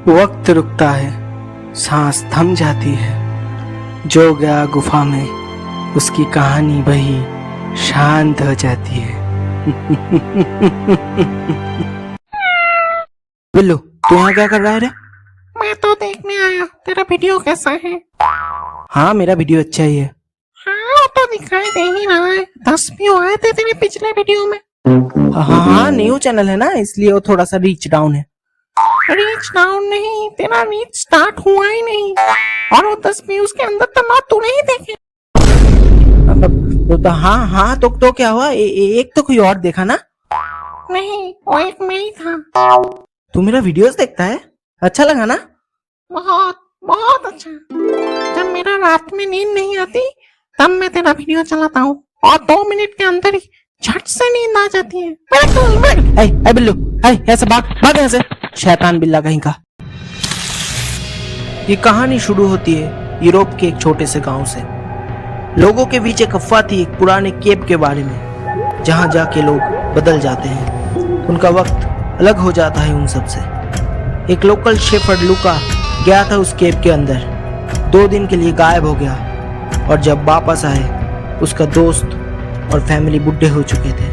वक्त रुकता है, सांस थम जाती है। जो गया गुफा में, उसकी कहानी वही शांत हो जाती है। बिल्लू, तू यहाँ क्या कर रहा है रे? मैं तो देखने आया तेरा वीडियो कैसा है। हाँ, मेरा वीडियो अच्छा ही है। हाँ वो तो दिखाई दे ही रहा है, 10 व्यू आए थे तेरे पिछले वीडियो में। हाँ, न्यू चैनल है ना, इसलिए वो थोड़ा सा रीच डाउन है। रीच डाउन नहीं, तेरा रीच स्टार्ट हुआ ही नहीं। और वो 10 व्यूज के अंदर तो ना तूने ही देखे। तो हाँ, तो क्या हुआ? एक तो कोई और देखा ना? नहीं, वो एक मैं ही था। तू मेरा वीडियोस देखता है? अच्छा लगा ना? बहुत बहुत अच्छा। जब मेरा रात में नींद नहीं आती तब मैं तेरा वीडियो चलाता हूँ और 2 मिनट के अंदर ही झट से नींद आ जाती है। ऐ बिल्लू, ऐसे भाग यहाँ से, शैतान बिल्ला कहीं का। ये कहानी शुरू होती है यूरोप के एक छोटे से गांव से। लोगों के बीच एक अफवाह थी एक पुराने केव के बारे में, जहां जाके लोग बदल जाते हैं, उनका वक्त अलग हो जाता है उन सब से। एक लोकल शेफर्ड लुका गया था उस केव के अंदर, 2 दिन के लिए गायब हो गया, और जब वापस आए उसका दोस्त और फैमिली बुढ़े हो चुके थे,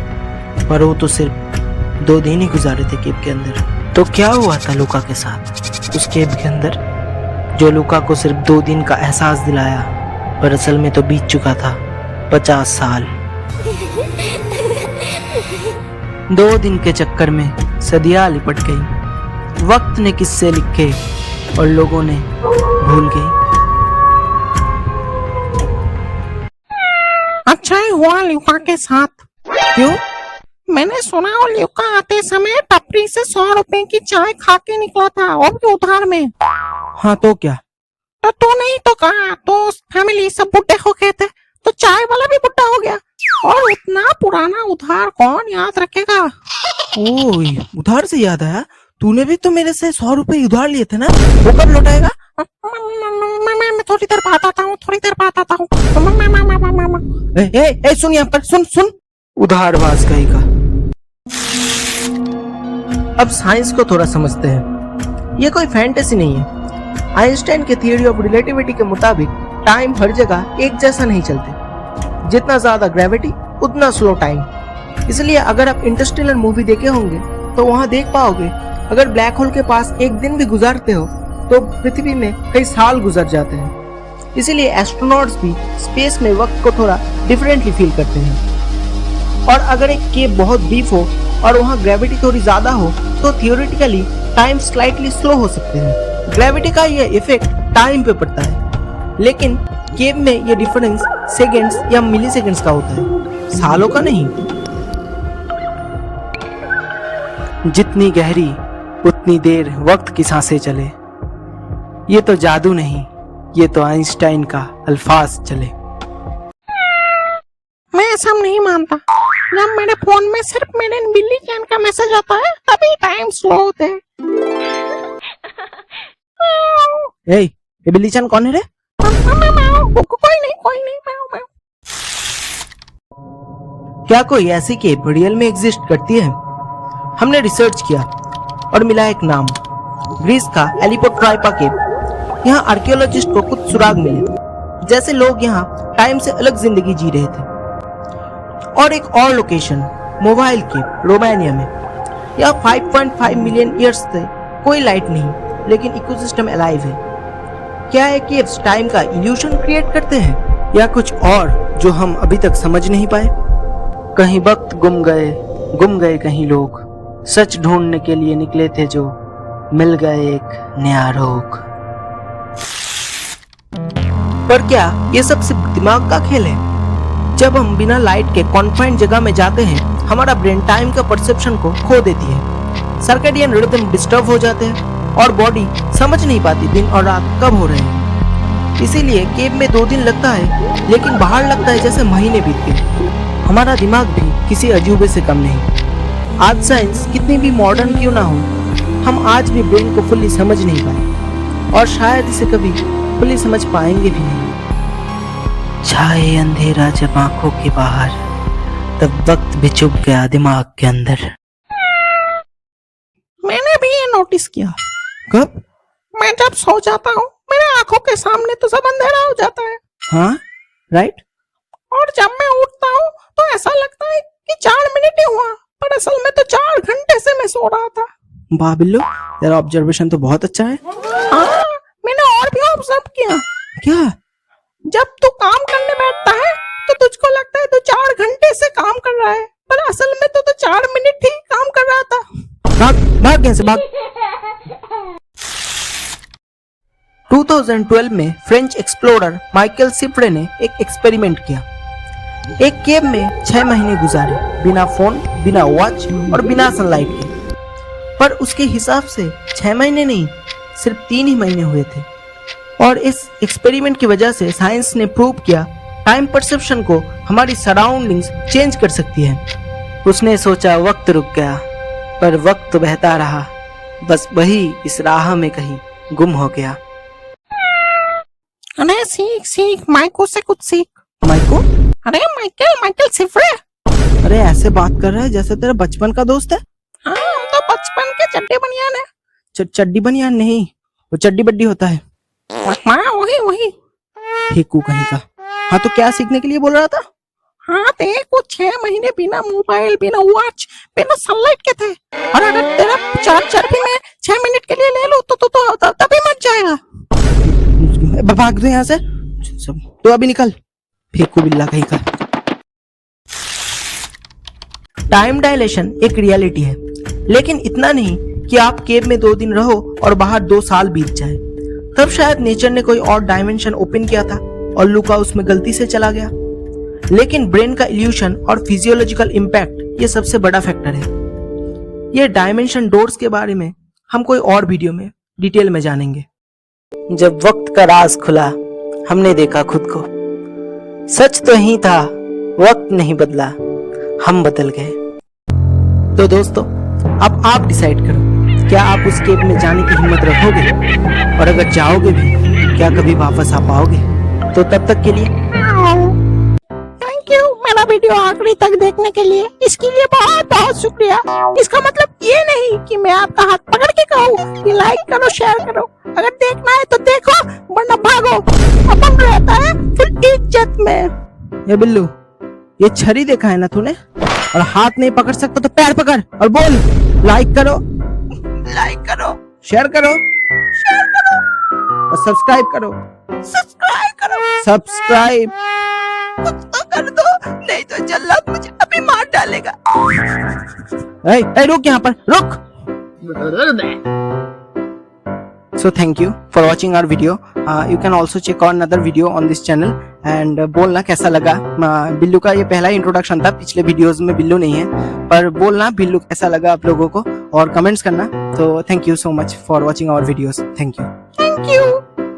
पर वो तो सिर्फ 2 दिन ही गुजारे थे केव के अंदर। तो क्या हुआ था लुका के साथ उस केव के अंदर, जो लुका को सिर्फ 2 दिन का एहसास दिलाया, पर असल में तो बीत चुका था 50 साल। 2 दिन के चक्कर में सदियां लिपट गई, वक्त ने किस्से लिखे और लोगों ने भूल गई। अच्छा ही हुआ ल्यूका के साथ। क्यों? मैंने सुना वो ल्यूका आते समय टपरी से 100 रुपए की चाय खा के निकला था, और भी उधार में। हाँ तो क्या? तो तू नहीं तो कहा, तो फैमिली सब बुढ़े हो गए थे, तो चाय वाला भी बुढ़ा हो गया। और इतना पुराना उधार कौन याद रखेगा। ओह, उधार से याद आया, तूने भी तो मेरे से 100 रुपए उधार लिए थे ना, वो कब लौटाएगा? मैं थोड़ी देर बाद आता हूँ, थोड़ी देर बाद आता हूँ। सुन यहाँ पर, सुन उधारबाज कहीं का। अब साइंस को थोड़ा समझते हैं। ये कोई फैंटेसी नहीं है। आइंस्टाइन के थियरी ऑफ रिलेटिविटी के मुताबिक टाइम हर जगह एक जैसा नहीं चलते। जितना ज्यादा ग्रेविटी उतना स्लो टाइम। इसलिए अगर आप इंटरस्टेलर मूवी देखे होंगे तो वहां देख पाओगे, अगर ब्लैक होल के पास एक दिन भी गुजारते हो तो पृथ्वी में कई साल गुजर जाते हैं। इसीलिए एस्ट्रोनॉट्स भी स्पेस में वक्त को थोड़ा डिफरेंटली फील करते हैं। और अगर एक केव बहुत डीप हो और वहाँ ग्रेविटी थोड़ी ज्यादा हो तो थियोरेटिकली टाइम स्लाइटली स्लो हो सकते हैं। ग्रेविटी का यह इफेक्ट टाइम पे पड़ता है, लेकिन केव में यह डिफरेंस सेकेंड्स या मिली सेकेंड्स का होता है, सालों का नहीं। जितनी गहरी उतनी देर वक्त की सांसें चले। ये तो जादू नहीं, ये तो आइंस्टाइन का अल्फाज चले। मैं ऐसा नहीं मानता। जब मेरे फोन में सिर्फ मेरे बिल्ली चैन का मैसेज आता है तभी टाइम स्लो होते हैं। ये बिल्ली चैन कौन है रे? कोई नहीं। क्या कोई ऐसी केव रियल में एग्जिस्ट करती है? हमने रिसर्च किया और मिला एक नाम, ग्रीस का एलिपोट्राइपा केव। यहाँ आर्कियोलॉजिस्ट को कुछ सुराग मिले, जैसे लोग यहाँ टाइम से अलग जिंदगी जी रहे थे। और एक और लोकेशन, मोबाइल केव, रोमानिया में। यहाँ 5.5 मिलियन ईयर्स से कोई लाइट नहीं, लेकिन इकोसिस्टम अलाइव है। क्या है केव्स टाइम का इल्यूशन क्रिएट करते हैं, या कुछ और जो हम अभी तक समझ नहीं पाए? कहीं वक्त गुम गए कहीं लोग, सच ढूंढने के लिए निकले थे जो मिल गए एक नया रोग। पर क्या ये सब सिर्फ दिमाग का खेल है? जब हम बिना लाइट के कॉन्फाइंड जगह में जाते हैं, हमारा ब्रेन टाइम का परसेप्शन को खो देती है। सर्केडियन रिदम डिस्टर्ब हो जाते हैं और बॉडी समझ नहीं पाती दिन और रात कब हो रहे हैं। इसीलिए केव में 2 दिन लगता है, लेकिन बाहर लगता है जैसे महीने बीत गए। हमारा दिमाग भी किसी अजूबे से कम नहीं। आज साइंस कितनी भी मॉडर्न क्यों ना हो, हम आज भी ब्रेन को फुल्ली समझ नहीं पाए, और शायद इसे कभी फुल्ली समझ पाएंगे भी नहीं। छाए अंधेरा जब आंखों के बाहर, तब वक्त भी चुप गया दिमाग के अंदर। मैंने भी ये नोटिस किया। कब? जब सो जाता हूँ मेरे आंखों के सामने तो सब अंधेरा हो जाता है, हाँ राइट। और जब मैं उठता हूँ तो ऐसा लगता है कि 4 मिनट ही हुआ, पर असल में तो 4 घंटे से मैं सो रहा था। वाह बिल्लू, तेरा ऑब्जर्वेशन तो बहुत अच्छा है। हाँ, मैंने और भी ऑब्जर्व किया। क्या? जब तू काम करने बैठता है तो तुझको लगता है तू 4 घंटे से काम कर रहा है, पर असल में तो 4 मिनट ही काम कर रहा था। भाग भाग यहाँ से भाग। 2012 में फ्रेंच एक्सप्लोरर माइकल सिफ्रे ने एक एक्सपेरिमेंट किया। एक केव में 6 महीने गुजारे, बिना फोन, बिना वॉच और बिना सनलाइट के। पर उसके हिसाब से 6 महीने नहीं, सिर्फ 3 ही महीने हुए थे। और इस एक्सपेरिमेंट की वजह से साइंस ने प्रूव किया टाइम परसेप्शन को हमारी सराउंडिंग्स चेंज कर सकती है। उसने सोचा वक्त रुक गया, पर वक्त तो बहता रहा, बस वही इस राह में कहीं गुम हो गया। अरे सीख सीख, माइको से कुछ सीख। माइको? अरे माइकल सिफ्रे। अरे ऐसे बात कर रहा है जैसे तेरा बचपन का दोस्त है। हाँ, हम तो बचपन के चड्डे बनियान है। चड्डी बनियान नहीं, वो चड्डी बड्डी होता है। हाँ, वही। फेंकू कहीं का। हाँ तो क्या सीखने के लिए बोल रहा था? हाँ, देख वो 6 महीने बिना मोबाइल, बिना वॉच, बिना सनलाइट के थे, और अगर तेरा चार्जर भी मैं 6 मिनट के लिए ले लूं तो तभी मर जाएगा। भाग दो यहाँ से, तो अभी निकल, फेंकू बिल्ला कहीं का। टाइम डायलेशन एक रियलिटी है, लेकिन इतना नहीं कि आप केव में 2 दिन रहो और बाहर 2 साल बीत जाए। तब शायद नेचर ने कोई और डायमेंशन ओपन किया था और लुका उसमें गलती से चला गया। लेकिन ब्रेन का इल्यूशन और फिजियोलॉजिकल इम्पैक्ट ये सबसे बड़ा फैक्टर है। ये डायमेंशन डोर्स के बारे में हम कोई और वीडियो में डिटेल में जानेंगे। जब वक्त का राज खुला, हमने देखा खुद को। सच तो ही था, वक्त नहीं बदला, हम बदल गए। तो दोस्तों, अब आप डिसाइड करो, क्या आप उस केव में जाने की हिम्मत रखोगे? और अगर जाओगे भी, क्या कभी वापस आ पाओगे? तो तब तक के लिए थैंक यू मेरा वीडियो आखिरी तक देखने के लिए। इसके लिए बहुत बहुत शुक्रिया। इसका मतलब ये नहीं कि मैं आपका हाथ पकड़ के कहूँ कि लाइक करो, शेयर करो। अगर देखना है तो देखो, वरना भागो। अपन रहता है फुल इज्जत में। ये बिल्लू, ये छरी देखा है ना तूने? और हाथ नहीं पकड़ सकता तो पैर पकड़ और बोल लाइक करो, शेयर करो और सब्सक्राइब करो। सब्सक्राइब कुछ तो कर दो, नहीं तो जल्लाद मुझे अभी मार डालेगा। रुक, यहाँ पर रुक। So thank you for watching our video. You can also check out another video on this channel and बोलना कैसा लगा। बिल्लू का ये पहला इंट्रोडक्शन था, पिछले वीडियोस में बिल्लू नहीं है, पर बोलना बिल्लू कैसा लगा आप लोगों को और कमेंट्स करना। तो thank you so much for watching our videos. Thank you.